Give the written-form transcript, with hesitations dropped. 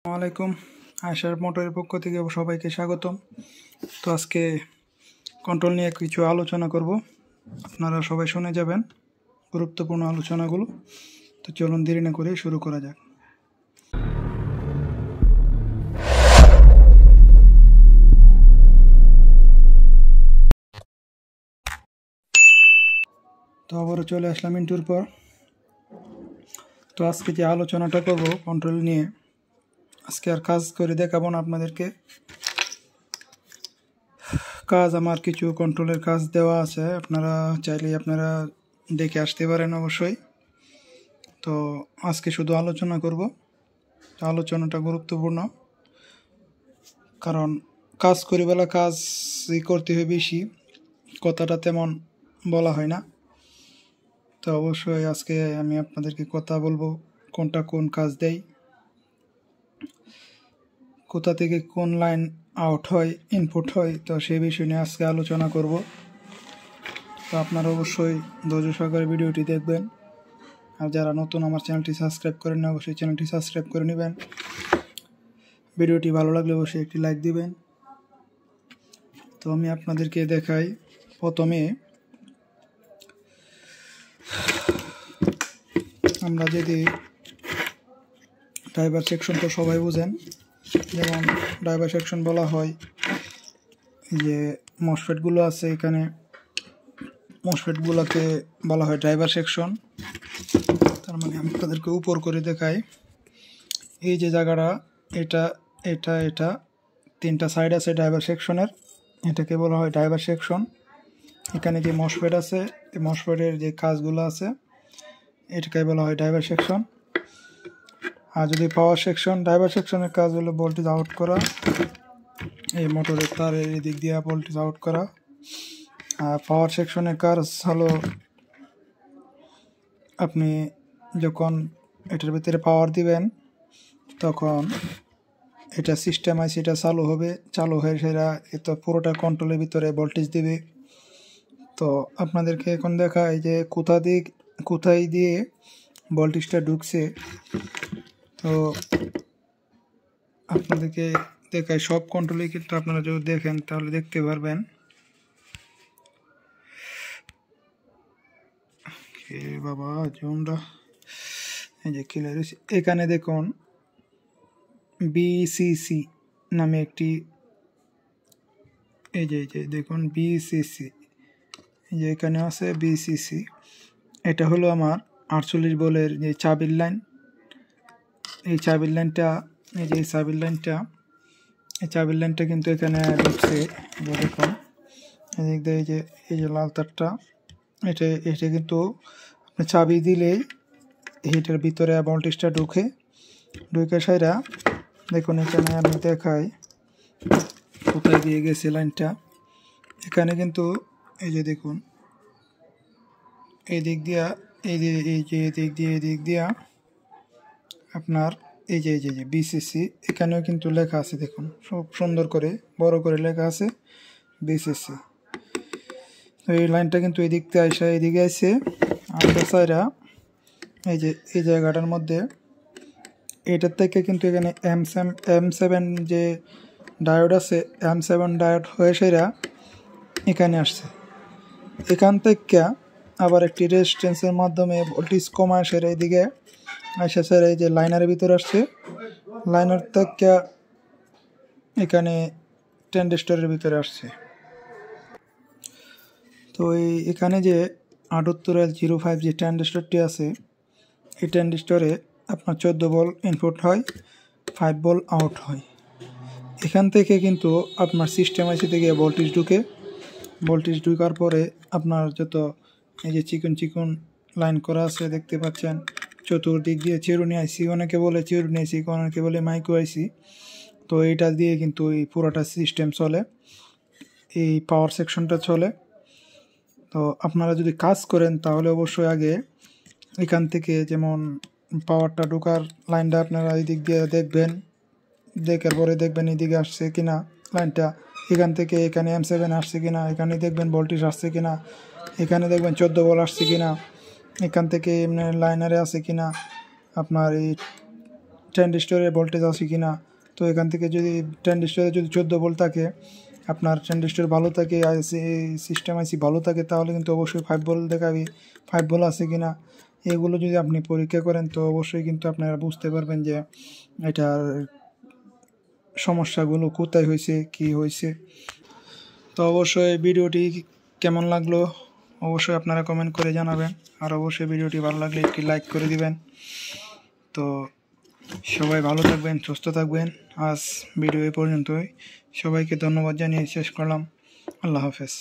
আসসালামাইকুম। আয়শার মোটরের পক্ষ থেকে সবাইকে স্বাগতম। তো আজকে কন্ট্রোল নিয়ে কিছু আলোচনা করব, আপনারা সবাই শুনে যাবেন গুরুত্বপূর্ণ আলোচনাগুলো। তো চলুন দেরি না করে শুরু করা যাক। তো আবারও চলে আসলাম ইন্টুর পর। তো আজকে যে আলোচনাটা করব কন্ট্রোল নিয়ে, আজকে আর কাজ করে দেখাবো না আপনাদেরকে। কাজ আমার কিছু কন্ট্রোলের কাজ দেওয়া আছে, আপনারা চাইলে আপনারা দেখে আসতে পারেন অবশ্যই। তো আজকে শুধু আলোচনা করব। তো আলোচনাটা গুরুত্বপূর্ণ, কারণ কাজ করিবেলা কাজই করতে হয় বেশি, কথাটা তেমন বলা হয় না। তো অবশ্যই আজকে আমি আপনাদেরকে কথা বলবো কোনটা কোন কাজ দেয়, কোথা থেকে কোন লাইন আউট হয়, ইনপুট হয়। তো সেই বিষয় নিয়ে আজকে আলোচনা করব। তো আপনারা অবশ্যই ধৈর্য সহকারে ভিডিওটি দেখবেন। আর যারা নতুন আমার চ্যানেলটি সাবস্ক্রাইব করেন না, অবশ্যই চ্যানেলটি সাবস্ক্রাইব করে নেবেন। ভিডিওটি ভালো লাগলে অবশ্যই একটি লাইক দিবেন। তো আমি আপনাদেরকে দেখাই, প্রথমে আমরা যদি ড্রাইভার সেকশন, তো সবাই বুঝেন, যেমন ড্রাইভার সেকশন বলা হয় যে মসফেটগুলো আছে, এখানে মসফেটগুলোকে বলা হয় ড্রাইভার সেকশন। তার মানে আমি আপনাদেরকে উপর করে দেখাই, এই যে জায়গাটা, এটা এটা এটা তিনটা সাইড আছে ড্রাইভার সেকশনের, এটাকে বলা হয় ড্রাইভার সেকশন। এখানে যে মসফেট আছে, এই মসফেটের যে কাজগুলো আছে, এটাকে বলা হয় ড্রাইভার সেকশন। আর যদি পাওয়ার সেকশন, ড্রাইভার সেকশনের কাজ হলো ভোল্টেজ আউট করা, এই মোটরের তারের দিক দিয়ে ভোল্টেজ আউট করা। আর পাওয়ার সেকশনের কাজ হলো আপনি যখন এটার ভিতরে পাওয়ার দিবেন, তখন এটা সিস্টেম আছে, এটা চালু হবে, চালু হয়ে সেটা তো পুরোটা কন্ট্রোলের ভিতরে ভোল্টেজ দিবে। তো আপনাদেরকে এখন দেখায় যে কোথায় দিয়ে ভোল্টেজটা ঢুকছে। তো আপনাদেরকে দেখায় সব কন্ট্রোলে, কিন্তু আপনারা যদি দেখেন তাহলে দেখতে পারবেন। বাবা জুমটা এই যে ক্লিয়ার হয়েছে, এখানে দেখুন বিসিসি নামে একটি, এই যে দেখুন বিসিসি, এই যে এখানে আছে বিসিসি। এটা হলো আমার 48 ভোল্টের যে চাবির লাইন। এই চাবির লাইনটা, এই যে চাবির লাইনটা, এই চাবির লাইনটা কিন্তু এখানে ঢুকছে। দেখুন এদিক দিয়ে এই যে লাল তারটা, এটা কিন্তু আপনি চাবি দিলেই এটার ভিতরে ভোল্টেজটা ঢুকে সাইরা। দেখুন এখানে আমি দেখাই কোথায় দিয়ে গেছে লাইনটা। এখানে কিন্তু এই যে দেখুন এই দিক দিয়া আপনার এই যে বিসিসি, এখানেও কিন্তু লেখা আছে, দেখুন সব সুন্দর করে বড় করে লেখা আছে বিসিসি। তো এই লাইনটা কিন্তু এই দিক দিয়ে এদিকে আসে। আর সাইরা এই জায়গাটার মধ্যে, এটার থেকে কিন্তু এখানে M7 যে ডায়োড আছে, M7 ডায়োড হয়ে সেরা এখানে আসছে। এখান থেকে আবার একটি রেজিস্ট্যান্সের মাধ্যমে ভোল্টেজ কমায় সেরা এদিকে আসে, সেরা এই যে লাইনারের ভিতরে আসছে। লাইনার থেকে এখানে ট্রানজিস্টরের ভিতরে আসছে। তো এখানে যে 78L05 যে ট্রানজিস্টরটি আছে, এই ট্রানজিস্টরে আপনার 14 ভোল্ট ইনপুট হয়, 5 ভোল্ট আউট হয়। এখান থেকে কিন্তু আপনার সিস্টেম আইসি থেকে ভোল্টেজ ঢুকার পরে আপনার যত এই যে চিকন লাইন করা আছে দেখতে পাচ্ছেন, চতুর্দিক দিয়ে চিরুনি আইসি, অনেকে বলে চিরুনি আইসি, অনেকে বলে মাইক্রো আইসি। তো এইটা দিয়ে কিন্তু এই পুরোটা সিস্টেম চলে, এই পাওয়ার সেকশনটা চলে। তো আপনারা যদি কাজ করেন তাহলে অবশ্যই আগে এখান থেকে, যেমন পাওয়ারটা ঢোকার লাইনটা আপনারা এই দিক দিয়ে দেখবেন, দেখার পরে দেখবেন এইদিকে আসছে কিনা লাইনটা, এখান থেকে এখানে M7 আসছে কিনা, এখানে দেখবেন ভোল্টেজ আসছে কিনা, এখানে দেখবেন 14 ভোল্ট আসছে কিনা, এখান থেকে এমনি লাইনারে আছে কিনা, আপনার এই ট্রানজিস্টরে ভোল্টেজ আছে কি না। তো এখান থেকে যদি ট্রানজিস্টরে যদি 14 ভোল্ট থাকে, আপনার ট্রানজিস্টর ভালো থাকে, আইসি সিস্টেম আইসি ভালো থাকে, তাহলে কিন্তু অবশ্যই 5 ভোল্ট দেখাবে। 5 ভোল্ট আছে কি না এগুলো যদি আপনি পরীক্ষা করেন, তো অবশ্যই কিন্তু আপনারা বুঝতে পারবেন যে এটার সমস্যাগুলো কোথায় হয়েছে, কি হয়েছে। তো অবশ্যই ভিডিওটি কেমন লাগলো অবশ্যই আপনারা কমেন্ট করে জানাবেন, আর অবশ্যই ভিডিওটি ভালো লাগলে একটি লাইক করে দিবেন। তো সবাই ভালো থাকবেন, সুস্থ থাকবেন। আজ ভিডিও এ পর্যন্তই। সবাইকে ধন্যবাদ জানিয়ে শেষ করলাম। আল্লাহ হাফেজ।